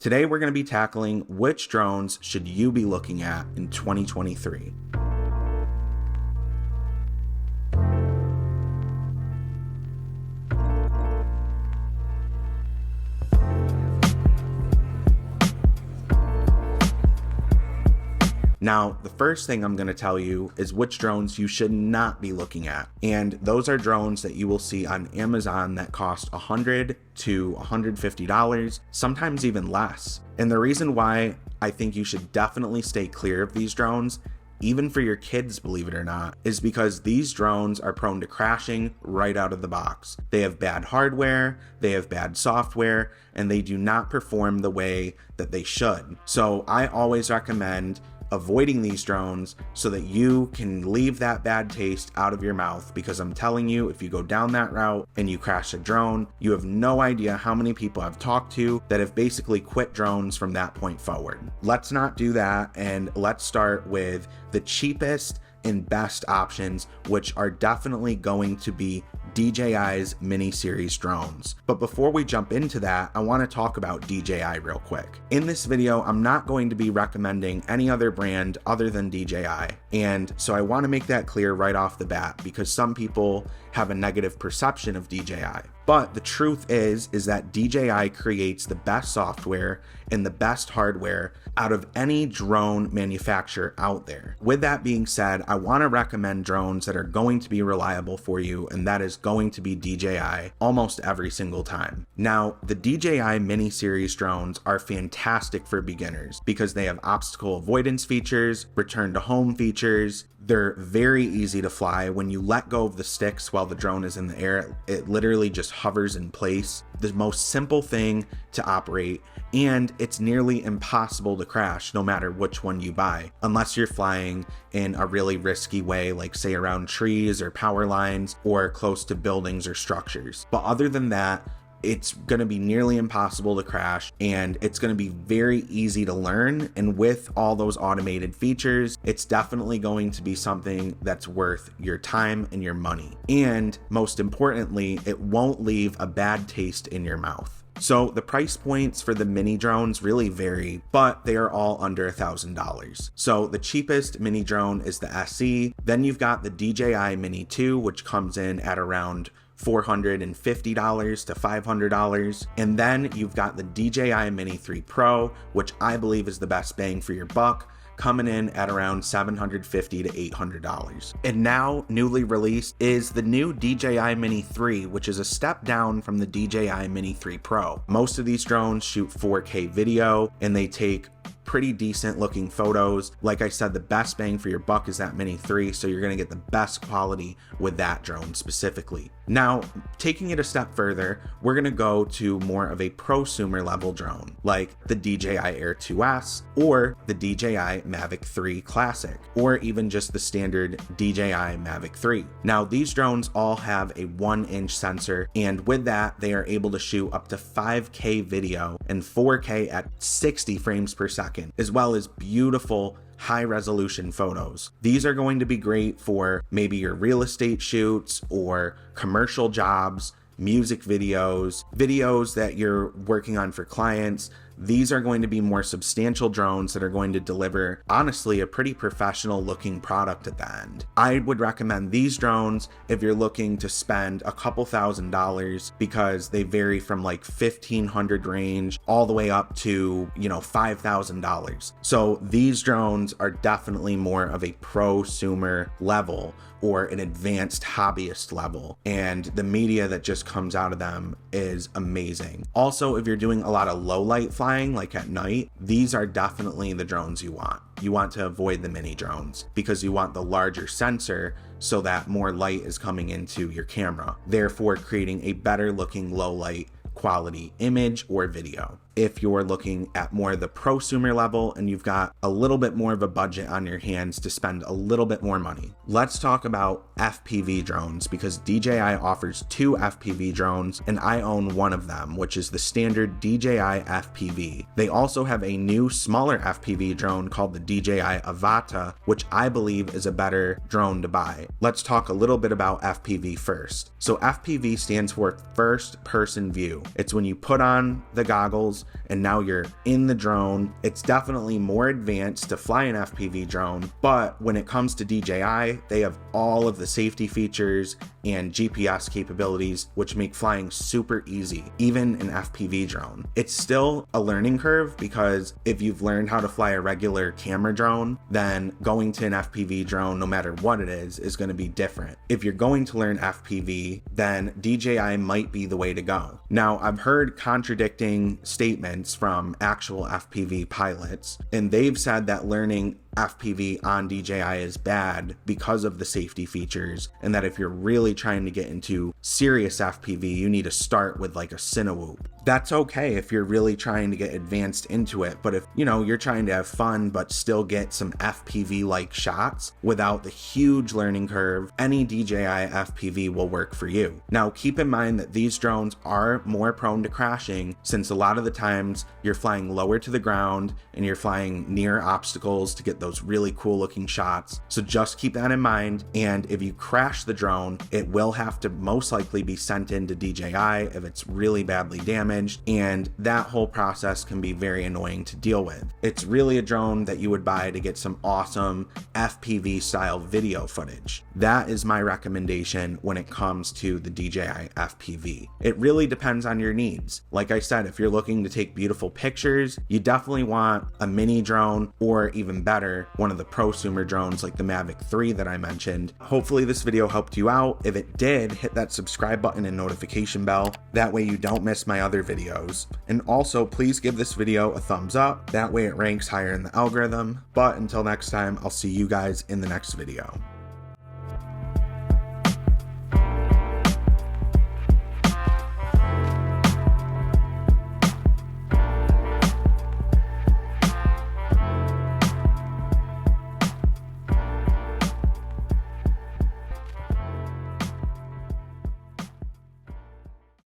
Today we're going to be tackling which drones should you be looking at in 2023. Now, the first thing I'm going to tell you is which drones you should not be looking at. And those are drones that you will see on Amazon that cost $100 to $150, sometimes even less. And the reason why I think you should definitely stay clear of these drones, even for your kids, believe it or not, is because these drones are prone to crashing right out of the box. They have bad hardware, they have bad software, and they do not perform the way that they should. So I always recommend avoiding these drones so that you can leave that bad taste out of your mouth, because I'm telling you, if you go down that route and you crash a drone, you have no idea how many people I've talked to that have basically quit drones from that point forward. Let's not do that, and let's start with the cheapest and best options, which are definitely going to be DJI's Mini Series drones. But before we jump into that, I want to talk about DJI real quick. In this video, I'm not going to be recommending any other brand other than DJI. And so I want to make that clear right off the bat, because some people have a negative perception of DJI. But the truth is that DJI creates the best software and the best hardware out of any drone manufacturer out there. With that being said, I want to recommend drones that are going to be reliable for you, and that is going to be DJI almost every single time. Now, the DJI Mini Series drones are fantastic for beginners because they have obstacle avoidance features, return to home features. They're very easy to fly. When you let go of the sticks while the drone is in the air, it literally just hovers in place. The most simple thing to operate, and it's nearly impossible to crash no matter which one you buy, unless you're flying in a really risky way, like say around trees or power lines or close to buildings or structures. But other than that, it's going to be nearly impossible to crash, and it's going to be very easy to learn. And with all those automated features, it's definitely going to be something that's worth your time and your money. And most importantly, it won't leave a bad taste in your mouth. So the price points for the mini drones really vary, but they are all under $1,000. So the cheapest mini drone is the SE. Then you've got the DJI Mini 2, which comes in at around $450 to $500. And then you've got the DJI Mini 3 Pro, which I believe is the best bang for your buck, coming in at around $750 to $800. And now newly released is the new DJI Mini 3, which is a step down from the DJI Mini 3 Pro. Most of these drones shoot 4K video, and they take pretty decent looking photos. Like I said, the best bang for your buck is that Mini 3, so you're going to get the best quality with that drone specifically. Now, taking it a step further, we're going to go to more of a prosumer level drone, like the DJI Air 2S or the DJI Mavic 3 Classic, or even just the standard DJI Mavic 3. Now, these drones all have a 1-inch sensor, and with that, they are able to shoot up to 5K video and 4K at 60 frames per second, as well as beautiful high resolution photos. These are going to be great for maybe your real estate shoots or commercial jobs, music videos, videos that you're working on for clients. These are going to be more substantial drones that are going to deliver, honestly, a pretty professional looking product at the end. I would recommend these drones if you're looking to spend a couple $1,000s, because they vary from like $1,500 range all the way up to, $5,000. So these drones are definitely more of a prosumer level or an advanced hobbyist level, and the media that just comes out of them is amazing. Also, if you're doing a lot of low light flying, like at night, these are definitely the drones you want. You want to avoid the mini drones because you want the larger sensor so that more light is coming into your camera, therefore creating a better looking low light quality image or video. If you're looking at more of the prosumer level and you've got a little bit more of a budget on your hands to spend a little bit more money, let's talk about FPV drones, because DJI offers 2 FPV drones and I own one of them, which is the standard DJI FPV. They also have a new smaller FPV drone called the DJI Avata, which I believe is a better drone to buy. Let's talk a little bit about FPV first. So FPV stands for first person view. It's when you put on the goggles and now you're in the drone. It's definitely more advanced to fly an FPV drone, but when it comes to DJI, they have all of the safety features and GPS capabilities, which make flying super easy, even an FPV drone. It's still a learning curve because if you've learned how to fly a regular camera drone, then going to an FPV drone, no matter what it is going to be different. If you're going to learn FPV, then DJI might be the way to go. Now, I've heard contradicting statements from actual FPV pilots, and they've said that learning FPV on DJI is bad because of the safety features, and that if you're really trying to get into serious FPV, you need to start with like a Cinewhoop. That's okay if you're really trying to get advanced into it, but if you're trying to have fun but still get some FPV like shots without the huge learning curve, any DJI FPV will work for you. Now keep in mind that these drones are more prone to crashing, since a lot of the times you're flying lower to the ground and you're flying near obstacles to get those really cool looking shots. So just keep that in mind, and if you crash the drone, it will have to most likely be sent into DJI if it's really badly damaged, and that whole process can be very annoying to deal with. It's really a drone that you would buy to get some awesome FPV style video footage. That is my recommendation when it comes to the DJI FPV. It really depends on your needs. Like I said, if you're looking to take beautiful pictures, you definitely want a mini drone, or even better, one of the prosumer drones like the Mavic 3 that I mentioned. Hopefully this video helped you out. If it did, hit that subscribe button and notification bell. That way you don't miss my other videos. And also, please give this video a thumbs up. That way it ranks higher in the algorithm. But until next time, I'll see you guys in the next video.